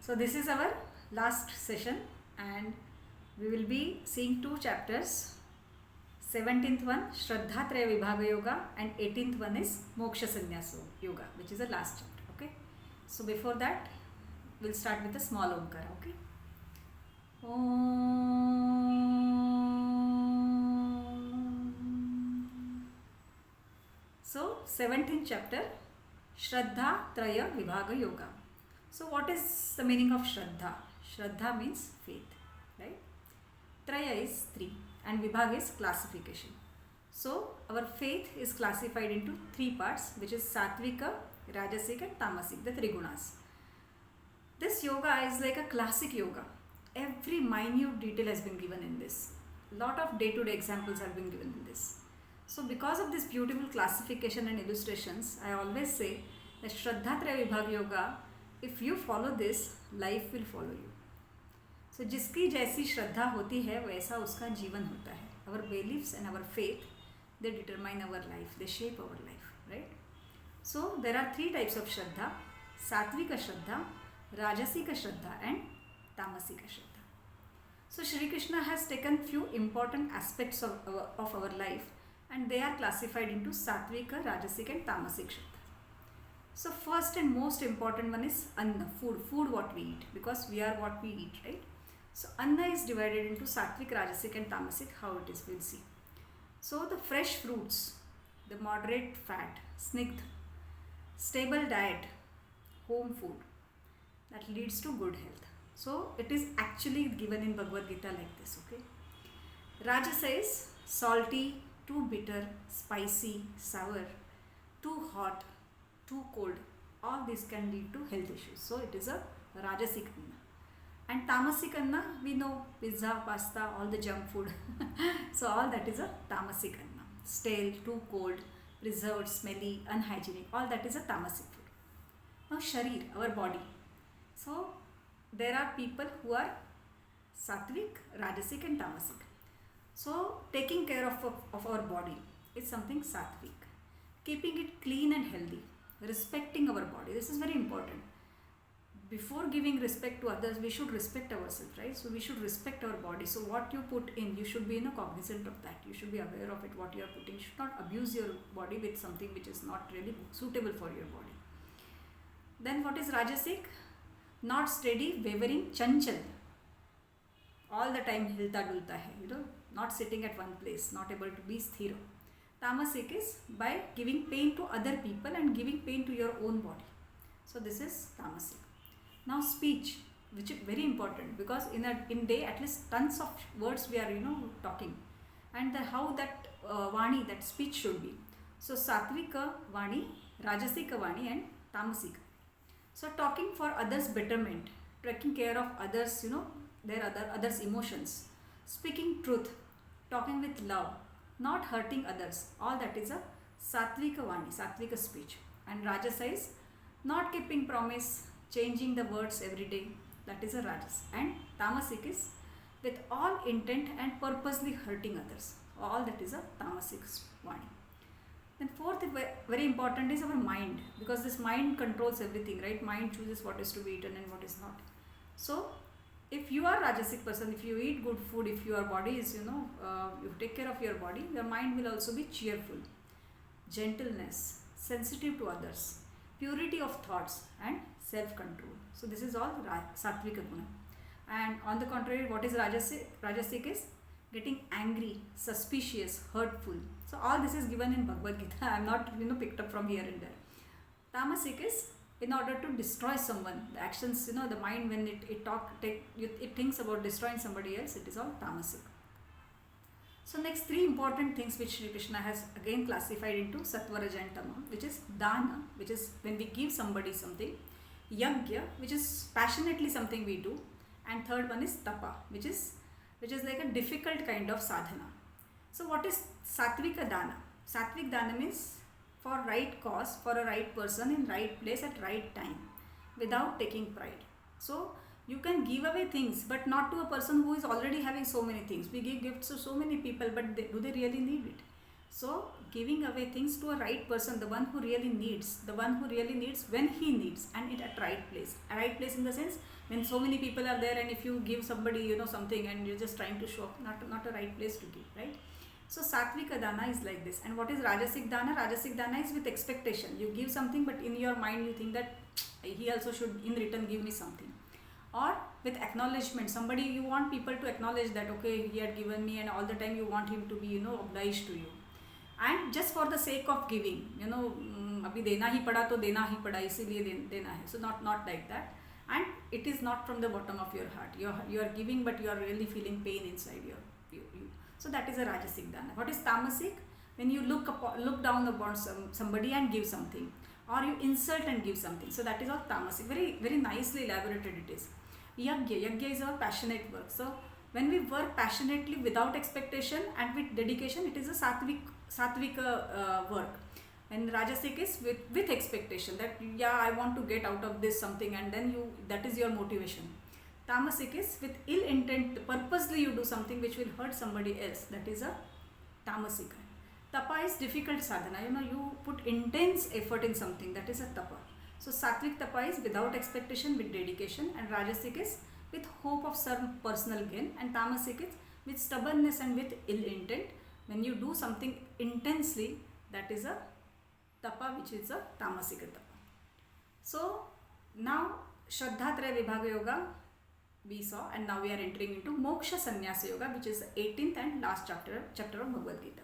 So this is our last session and we will be seeing two chapters. 17th one Shraddha Traya Vibhaga Yoga and 18th one is Moksha Sanyas Yoga, which is the last chapter. Okay. So before that we'll start with a small omkara. Okay. Om. So 17th chapter Shraddha Traya Vibhaga Yoga. So what is the meaning of Shraddha? Shraddha means faith, right? Traya is 3 and Vibhaga is classification. So our faith is classified into 3 parts, which is Sattvika, Rajasic and Tamasic, the 3 gunas. This yoga is like a classic yoga. Every minute detail has been given in this. Lot of day-to-day examples have been given in this. So because of this beautiful classification and illustrations, I always say that Shraddha Traya Vibhaga Yoga, if you follow this, life will follow you. So जिसकी जैसी श्रद्धा होती है वैसा उसका जीवन होता है. Our beliefs and our faith, they determine our life, they shape our life, right? So there are 3 types of Shraddha: Sattvika Shraddha, Rajasika Shraddha and Tamasika Shraddha. So Shri Krishna has taken few important aspects of our life and they are classified into Sattvika, Rajasika and Tamasika Shraddha. So first and most important one is Anna, food what we eat, because we are what we eat, right? So Anna is divided into Sattvic, Rajasic and Tamasic. How it is, we'll see. So the fresh fruits, the moderate fat, snigdha, stable diet, home food, that leads to good health. So it is actually given in Bhagavad Gita like this, okay? Rajasa is salty, too bitter, spicy, sour, too hot, too cold. All these can lead to health issues. So it is a Rajasic Anna. And Tamasic Anna, we know pizza, pasta, all the junk food. So all that is a Tamasic Anna. Stale, too cold, preserved, smelly, unhygienic. All that is a Tamasic food. Now Sharir, our body. So there are people who are Sattvic, Rajasic and Tamasic. So taking care of our body is something Sattvic. Keeping it clean and healthy. Respecting our body. This is very important. Before giving respect to others, we should respect ourselves, right? So we should respect our body. So what you put in, you should be cognizant of that. You should be aware of it, what you are putting. You should not abuse your body with something which is not really suitable for your body. Then what is Rajasic? Not steady, wavering, chanchal. All the time hilta dulta hai, not sitting at one place, not able to be sthira. Tamasic is by giving pain to other people and giving pain to your own body. So this is Tamasic. Now speech, which is very important, because in day at least tons of words we are talking, and how that vani, that speech should be. So Sattvika vani, Rajasika vani and Tamasika. So talking for others' betterment, taking care of others, their others' emotions, speaking truth, talking with love, not hurting others. All that is a Sattvika vani, Sattvika speech. And Rajasa is not keeping promise, changing the words every day. That is a Rajas. And Tamasic is with all intent and purposely hurting others. All that is a Tamasic vani. Then fourth, very important, is our mind, because this mind controls everything, right? Mind chooses what is to be eaten and what is not. So if you are Rajasic person, if you eat good food, if your body is, you take care of your body, your mind will also be cheerful, gentleness, sensitive to others, purity of thoughts and self-control. So this is all Sattvika Guna. And on the contrary, what is Rajasic? Rajasic is getting angry, suspicious, hurtful. So all this is given in Bhagavad Gita. I am not picked up from here and there. Tamasic is in order to destroy someone. The actions, the mind, when it thinks about destroying somebody else, it is all Tamasic. So next 3 important things which Shri Krishna has again classified into Sattva, Raja and Tama, which is Dana, which is when we give somebody something, Yajna, which is passionately something we do, and third one is Tapa, which is like a difficult kind of sadhana. So what is Sattvika Dana? Sattvic Dana means for right cause, for a right person in right place at right time, without taking pride. So you can give away things, but not to a person who is already having so many things. We give gifts to so many people, but do they really need it? So giving away things to a right person, the one who really needs, when he needs, and it at right place. A right place in the sense, when so many people are there, and if you give somebody, something, and you're just trying to show up, not a right place to give, right? So Satvika Dana is like this. And what is Rajasic Dana? Rajasic Dana is with expectation. You give something, but in your mind you think that he also should in return give me something. Or with acknowledgement, somebody, you want people to acknowledge that okay, he had given me, and all the time you want him to be obliged to you. And just for the sake of giving, अभी देना ही पड़ा तो देना ही पड़ा, इसीलिए देना है. So not like that. And it is not from the bottom of your heart. You are giving, but you are really feeling pain inside you. So that is a Rajasic Dana. What is Tamasic? When you look down upon somebody and give something, or you insult and give something. So that is all Tamasic. Very, very nicely elaborated it is. Yagya is our passionate work. So when we work passionately without expectation and with dedication, it is a sattvic work. And Rajasic is with expectation that I want to get out of this something, and then that is your motivation. Tamasic is with ill intent, purposely you do something which will hurt somebody else. That is a Tamasic. Tapa is difficult sadhana. You put intense effort in something. That is a tapa. So Sattvic tapa is without expectation, with dedication, and Rajasic is with hope of some personal gain, and Tamasic is with stubbornness and with ill intent. When you do something intensely, that is a tapa, which is a Tamasic tapa. So now Shraddha Traya Vibhaga Yoga we saw, and now we are entering into Moksha Sanyas Yoga, which is the 18th and last chapter of Bhagavad Gita.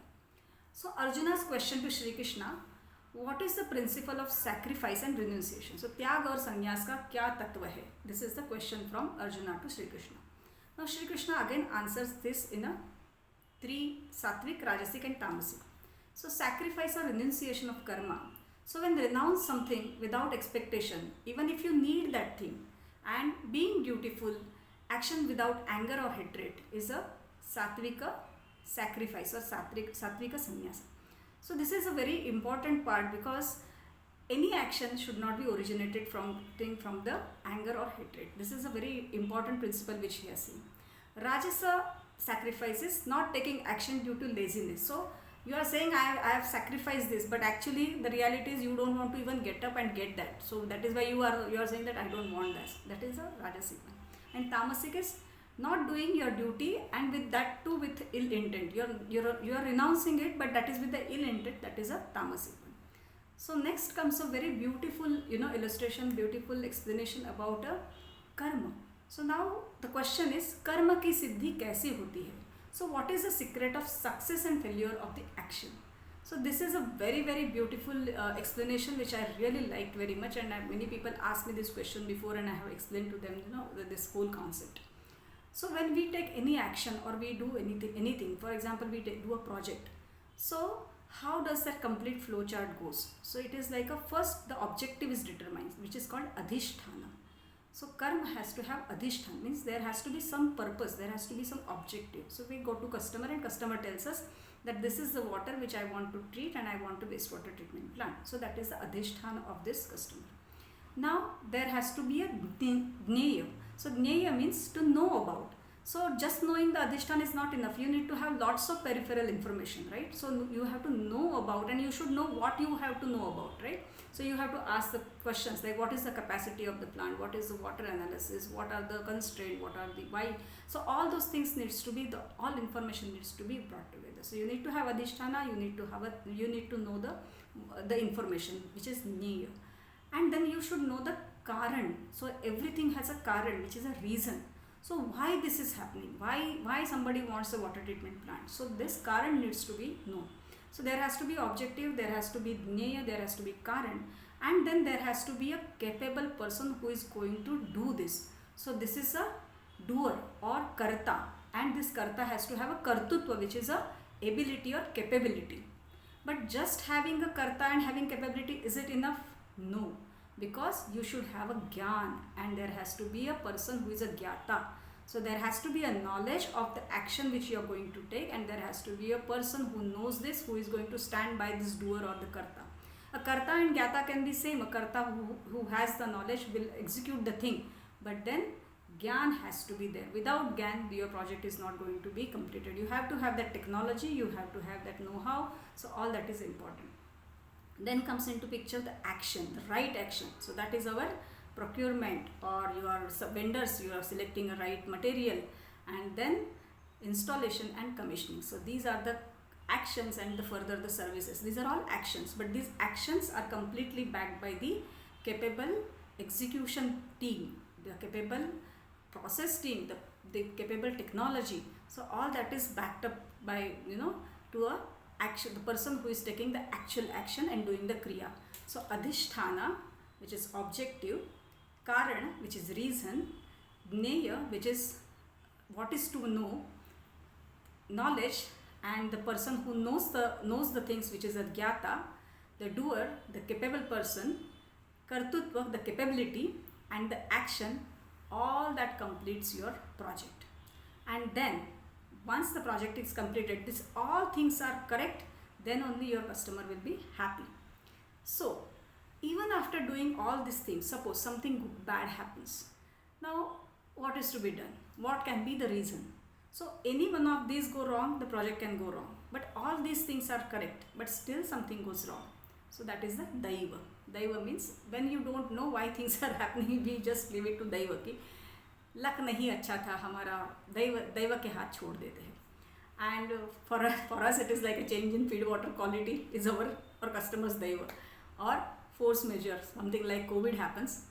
So Arjuna's question to Shri Krishna, what is the principle of sacrifice and renunciation? So त्याग और संन्यास का क्या तत्व है? This is the question from Arjuna to Shri Krishna. Now Shri Krishna again answers this in a 3 sattvic, rajasic and tamasic. So sacrifice or renunciation of karma. So when renounce something without expectation, even if you need that thing, and being dutiful, action without anger or hatred is a sattvika sacrifice or sattvika sannyasa. So this is a very important part, because any action should not be originated from the anger or hatred. This is a very important principle which he has seen. Rajasa sacrifice is not taking action due to laziness. So you are saying I have sacrificed this, but actually the reality is you don't want to even get up and get that. So that is why you are saying that I don't want that. That is a rajasic. And tamasic is not doing your duty, and with that too with ill intent. You are renouncing it, but that is with the ill intent. That is a tamasic one. So next comes a very beautiful illustration, beautiful explanation about a karma. So now the question is, karma ki siddhi kaise hoti hai? So what is the secret of success and failure of the action? So this is a very, very beautiful explanation which I really liked very much, and many people asked me this question before, and I have explained to them this whole concept. So when we take any action or we do anything, for example we do a project, so how does that complete flow chart goes? So it is like first the objective is determined, which is called adhisthana. So karma has to have adhisthana, means there has to be some purpose, there has to be some objective. So we go to customer, and customer tells us that this is the water which I want to treat, and I want to wastewater treatment plant. So that is the adhisthana of this customer. Now there has to be a jnaya. So jnaya means to know about. So just knowing the adhisthana is not enough. You need to have lots of peripheral information, right? So you have to know about, and you should know what you have to know about, right? So you have to ask the questions like, what is the capacity of the plant? What is the water analysis? What are the constraints? What are the why? So all those things needs to be, all information needs to be brought together. So you need to have adhisthana, you need to know the information, which is jnaya. And then you should know the karan. So everything has a karan, which is a reason. So why this is happening? Why somebody wants a water treatment plant? So this karan needs to be known. So there has to be objective, there has to be jnaya, there has to be karan, and then there has to be a capable person who is going to do this. So this is a doer or karta, and this karta has to have a kartutva, which is a ability or capability. But just having a karta and having capability, is it enough? No, because you should have a gyan, and there has to be a person who is a gyata. So there has to be a knowledge of the action which you are going to take, and there has to be a person who knows this, who is going to stand by this doer or the karta. A karta and gyata can be same. A karta who has the knowledge will execute the thing, but then Gyan has to be there. Without Gyan, your project is not going to be completed. You have to have that technology, you have to have that know-how, so all that is important. Then comes into picture the action, the right action. So that is our procurement, or your vendors, you are selecting a right material, and then installation and commissioning. So these are the actions, and the further the services. These are all actions, but these actions are completely backed by the capable execution team, the capable process team, the capable technology. So all that is backed up by, to a action, the person who is taking the actual action and doing the kriya. So adhishthana, which is objective, karana, which is reason, jnaya, which is what is to know, knowledge, and the person who knows the things, which is a jnata, the doer, the capable person, kartutva, the capability, and the action, all that completes your project. And then once the project is completed, this all things are correct, then only your customer will be happy. So even after doing all these things, suppose something bad happens. Now what is to be done? What can be the reason? So any one of these go wrong, the project can go wrong. But all these things are correct, but still something goes wrong. So that is the daiva. Daiva means when you don't know why things are happening, we just leave it to daiva ki luck nahi acha tha, hamara daiva ke haath chhod dete hain. And for us it is like a change in feed water quality is our customers daiva, or force majeure, something like COVID happens.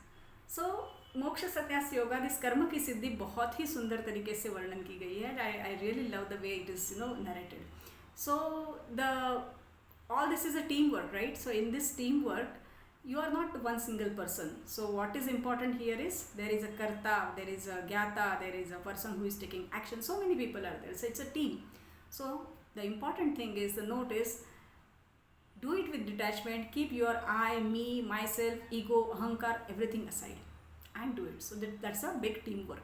So मोक्ष संन्यास yoga, this कर्म की सिद्धि बहुत ही सुंदर तरीके से वर्णन की गई है. I really love the way it is narrated. So all this is a teamwork, right? So in this teamwork, you are not one single person. So what is important here is there is a karta, there is a gyata, there is a person who is taking action. So many people are there. So it's a team. So the important thing is, the note is, do it with detachment. Keep your I, me, myself, ego, ahankar, everything aside, and do it. So that's a big teamwork.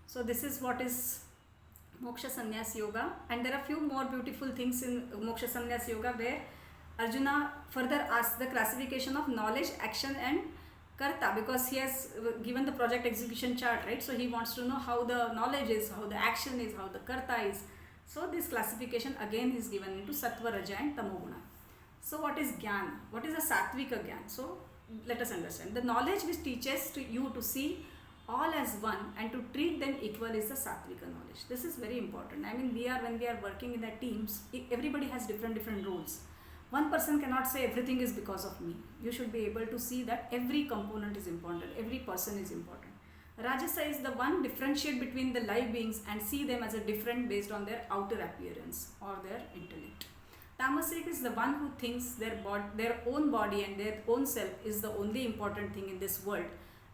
So this is what is Moksha Sannyas Yoga, and there are few more beautiful things in Moksha Sannyas Yoga where Arjuna further asks the classification of knowledge, action and karta, because he has given the project execution chart, right? So he wants to know how the knowledge is, how the action is, how the karta is. So this classification again is given into Sattva, Raja and Tamoguna. So what is Gyan? What is a Sattvika Gyan? So let us understand. The knowledge which teaches to you to see all as one and to treat them equal is the Sattvika knowledge. This is very important. I mean, when we are working in the teams, everybody has different roles. One person cannot say everything is because of me. You should be able to see that every component is important, every person is important. Rajasa is the one differentiate between the live beings and see them as a different based on their outer appearance or their intellect. Tamasic is the one who thinks their own body and their own self is the only important thing in this world,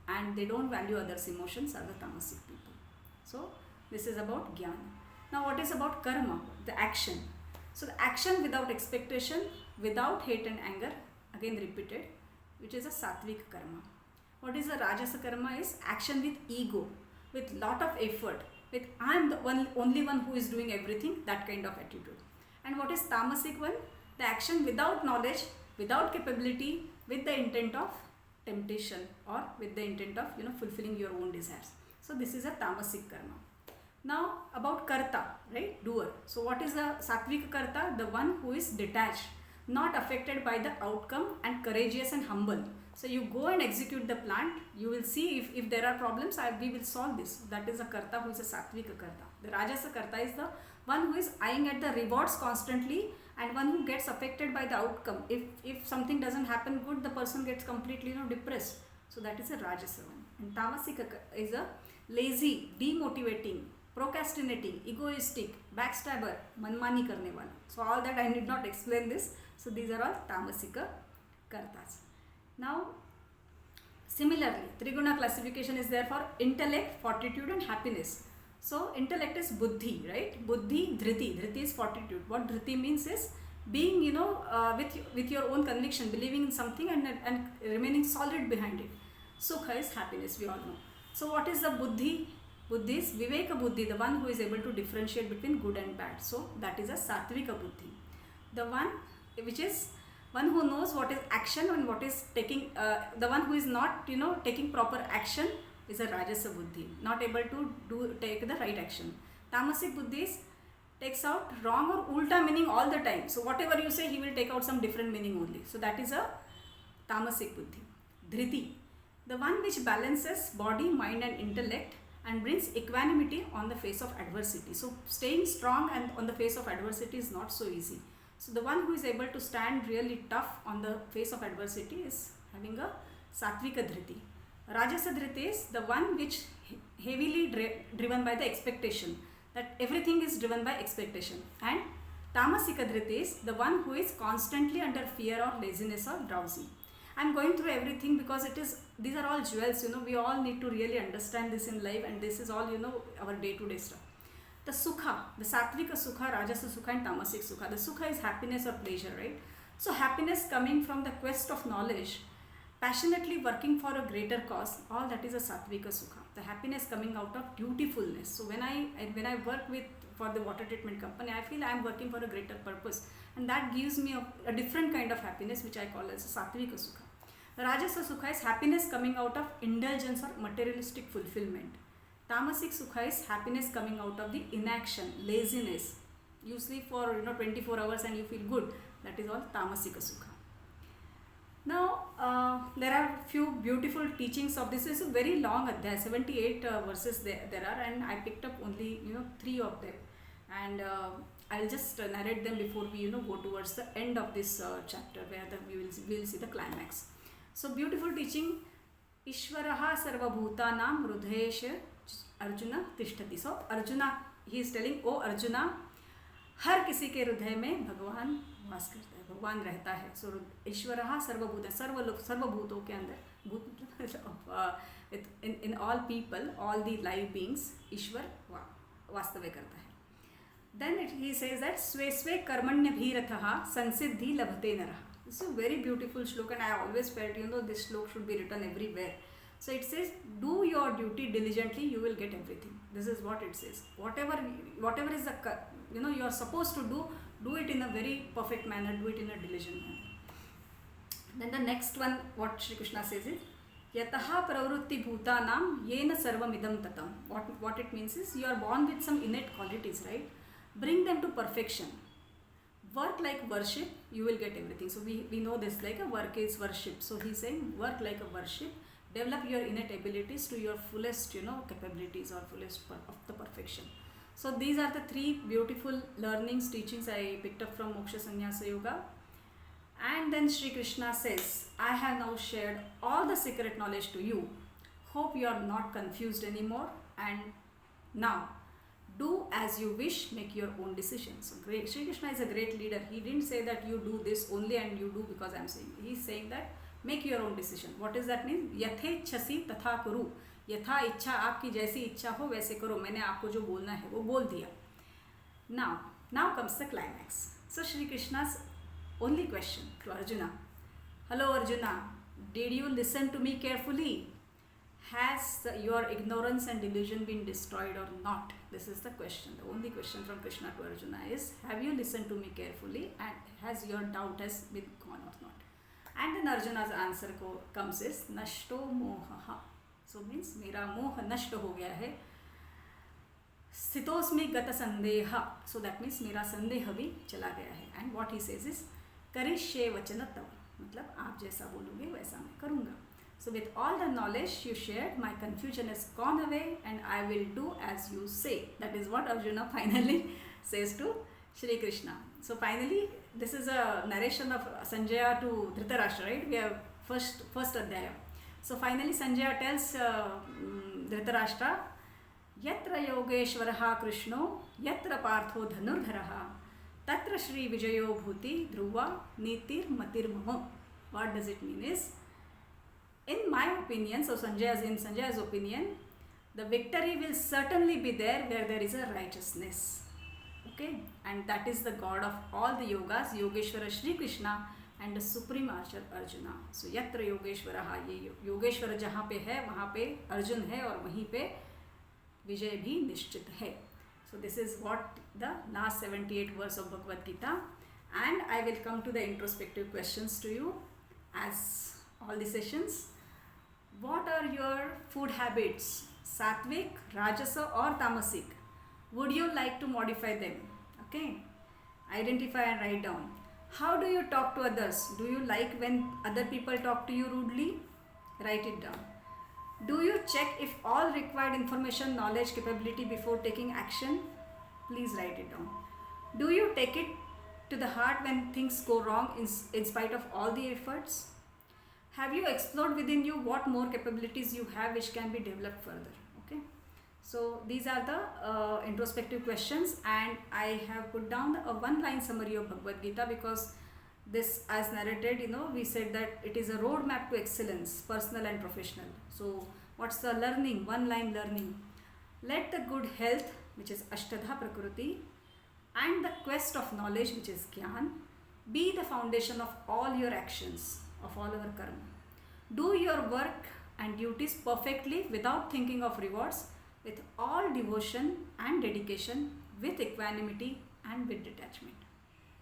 and they don't value others' emotions, are the tamasic people. So this is about jnana. Now what is about karma? The action. So the action without expectation, without hate and anger, again repeated, which is a sattvic karma. What is a rajasa karma? Is action with ego, with lot of effort, with I am the only one who is doing everything, that kind of attitude. And what is tamasic one? The action without knowledge, without capability, with the intent of temptation or with the intent of fulfilling your own desires. So this is a tamasic karma. Now about karta, right? Doer. So what is a sattvic karta? The one who is detached, not affected by the outcome, and courageous and humble. So you go and execute the plant. You will see if there are problems, we will solve this. That is a karta who is a sattvic karta. The rajasa karta is the one who is eyeing at the rewards constantly, and one who gets affected by the outcome. If something doesn't happen good, the person gets completely depressed. So that is a rajasa one. And tamasika is a lazy, demotivating, procrastinating, egoistic, backstabber, manmani karne wala. So all that I need not explain this. So these are all tamasika kartas. Now similarly, Triguna classification is there for intellect, fortitude and happiness. So intellect is buddhi, right? Buddhi, dhriti. Dhriti is fortitude. What dhriti means is being, with your own conviction, believing in something and remaining solid behind it. Sukha is happiness, we all know. So what is the buddhi? Buddhi is viveka buddhi, the one who is able to differentiate between good and bad. So that is a sattvika buddhi. The one which is one who knows what is action and what is taking, the one who is not, taking proper action is a Rajasa Buddhi, not able to take the right action. Tamasic Buddhi takes out wrong or ulta meaning all the time. So whatever you say, he will take out some different meaning only. So that is a Tamasic Buddhi. Dhriti, the one which balances body, mind and intellect and brings equanimity on the face of adversity. So staying strong and on the face of adversity is not so easy. So the one who is able to stand really tough on the face of adversity is having a Satvika Dhriti. Rajasa Dhriti is the one which heavily driven by the expectation, that everything is driven by expectation. And Tamasika Dhriti is the one who is constantly under fear or laziness or drowsy. I am going through everything because these are all jewels, we all need to really understand this in life, and this is all, our day-to-day stuff. The Sukha, the Satvika Sukha, Rajasa Sukha and Tamasic Sukha. The Sukha is happiness or pleasure, right? So happiness coming from the quest of knowledge, passionately working for a greater cause, all that is a Satvika Sukha. The happiness coming out of dutifulness. So when I work for the water treatment company, I feel I am working for a greater purpose, and that gives me a different kind of happiness, which I call as a Satvika Sukha. The Rajasa Sukha is happiness coming out of indulgence or materialistic fulfillment. Tamasic Sukha is happiness coming out of the inaction, laziness. You sleep for 24 hours and you feel good. That is all Tamasika Sukha. Now there are few beautiful teachings of this. Is a very long adhyaya, 78 verses there are, and I picked up only 3 of them, and I'll just narrate them before we go towards the end of this chapter, where we will see the climax. So beautiful teaching. Ishvaraha sarvabhutanam hridayesha Arjuna tishtati. So Arjuna, he is telling, oh Arjuna, हर किसी के हृदय में भगवान वास करता है, भगवान रहता है. सो ईश्वरः सर्वभूत, सर्वभूतों के अंदर, भूत in all people, all the live beings, ईश्वर वास्तव्य करता है. देन ही सेज दैट स्वे स्वे कर्मण्यभिरतः संसिद्धि लभते नरः. This is a very beautiful shloka, and I always felt this shloka should be written everywhere. So it says, do your duty diligently, you will get everything. This is what it says. Whatever is the you are supposed to do it in a very perfect manner, do it in a diligent manner. Then the next one, what Shri Krishna says is, Yataha pravrutti bhutanam yena sarvamidam tatam. What it means is, you are born with some innate qualities, right? Bring them to perfection. Work like worship, you will get everything. So we know this, like a work is worship. So he's saying, work like a worship. Develop your innate abilities to your fullest, capabilities, or fullest of the perfection. So these are the 3 beautiful learnings, teachings I picked up from Moksha Sanyasa Yoga. And then Shri Krishna says, I have now shared all the secret knowledge to you. Hope you are not confused anymore. And now, do as you wish, make your own decisions. So great. Shri Krishna is a great leader. He didn't say that you do this only and you do because I am saying. He is saying that make your own decision. What does that mean? यथेच्छसि तथा कुरु. यथा इच्छा, आपकी जैसी इच्छा हो वैसे करो. मैंने आपको जो बोलना है वो बोल दिया. Now comes the climax. So Shri Krishna's only question to Arjuna. Hello Arjuna, did you listen to me carefully? Has your ignorance and delusion been destroyed or not? This is the question. The only question from Krishna to Arjuna is, have you listened to me carefully, and has your doubt has been gone or not? And then Arjuna's answer comes is, Nashto mohaha. So means, mera moh nashto ho gaya hai. Sthitosmi gata sandeha. So that means, mera sandeha bhi chala gaya hai. And what he says is, karishye vachana tav. मतलब आप जैसा बोलोगे वैसा मैं करूँगा. So with all the knowledge you shared, my confusion has gone away and I will do as you say. That is what Arjuna finally says to Shri Krishna. So finally, this is a narration of Sanjaya to Dhritarashtra, right? We have first adhyaya. So finally Sanjaya tells Dhritarashtra, Yatra Yogeshwaraha Krishno, Yatra Partho Dhanurdharaha, Tatra Shri Vijayo Bhuti Dhruva Nitir Matir Mamo. What does it mean is, in my opinion, so Sanjaya's opinion, the victory will certainly be there where there is a righteousness. Okay, and that is the God of all the yogas, Yogeshwara Shri Krishna and the supreme archer Arjuna. So Yatra Yogeshwaraha, ye Yogeshwara jahan pe hai, wahan pe Arjun hai aur wahin pe Vijay bhi nishchit hai. So this is what the last 78 verse of Bhagavad Gita, and I will come to the introspective questions to you as all the sessions. What are your food habits? Sattvic, Rajasa, or Tamasic? Would you like to modify them? Okay. Identify and write down. How do you talk to others? Do you like when other people talk to you rudely? Write it down. Do you check if all required information, knowledge, capability before taking action? Please write it down. Do you take it to the heart when things go wrong in spite of all the efforts? Have you explored within you what more capabilities you have which can be developed further? Okay. So these are the introspective questions, and I have put down a one-line summary of Bhagavad Gita because this, as narrated, we said that it is a roadmap to excellence, personal and professional. So what's the learning? One-line learning. Let the good health, which is Ashtadha Prakriti, and the quest of knowledge, which is Gyan, be the foundation of all your actions, of all our karma. Do your work and duties perfectly without thinking of rewards, with all devotion and dedication, with equanimity and with detachment.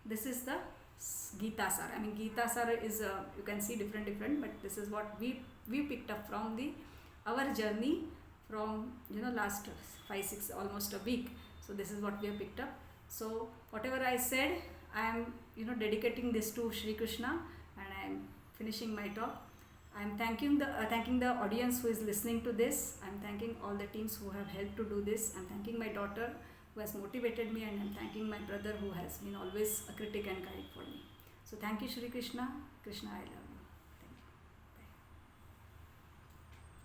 This is the Gita Sara. I mean, Gita Sara is you can see different, but this is what we picked up from our journey from last 5-6 almost a week. So this is what we have picked up. So whatever I said, I am dedicating this to Shri Krishna, and I am finishing my talk. I am thanking the audience who is listening to this. I am thanking all the teams who have helped to do this. I am thanking my daughter who has motivated me, and I am thanking my brother who has been always a critic and guide for me. So thank you, Shri Krishna. Krishna, I love you.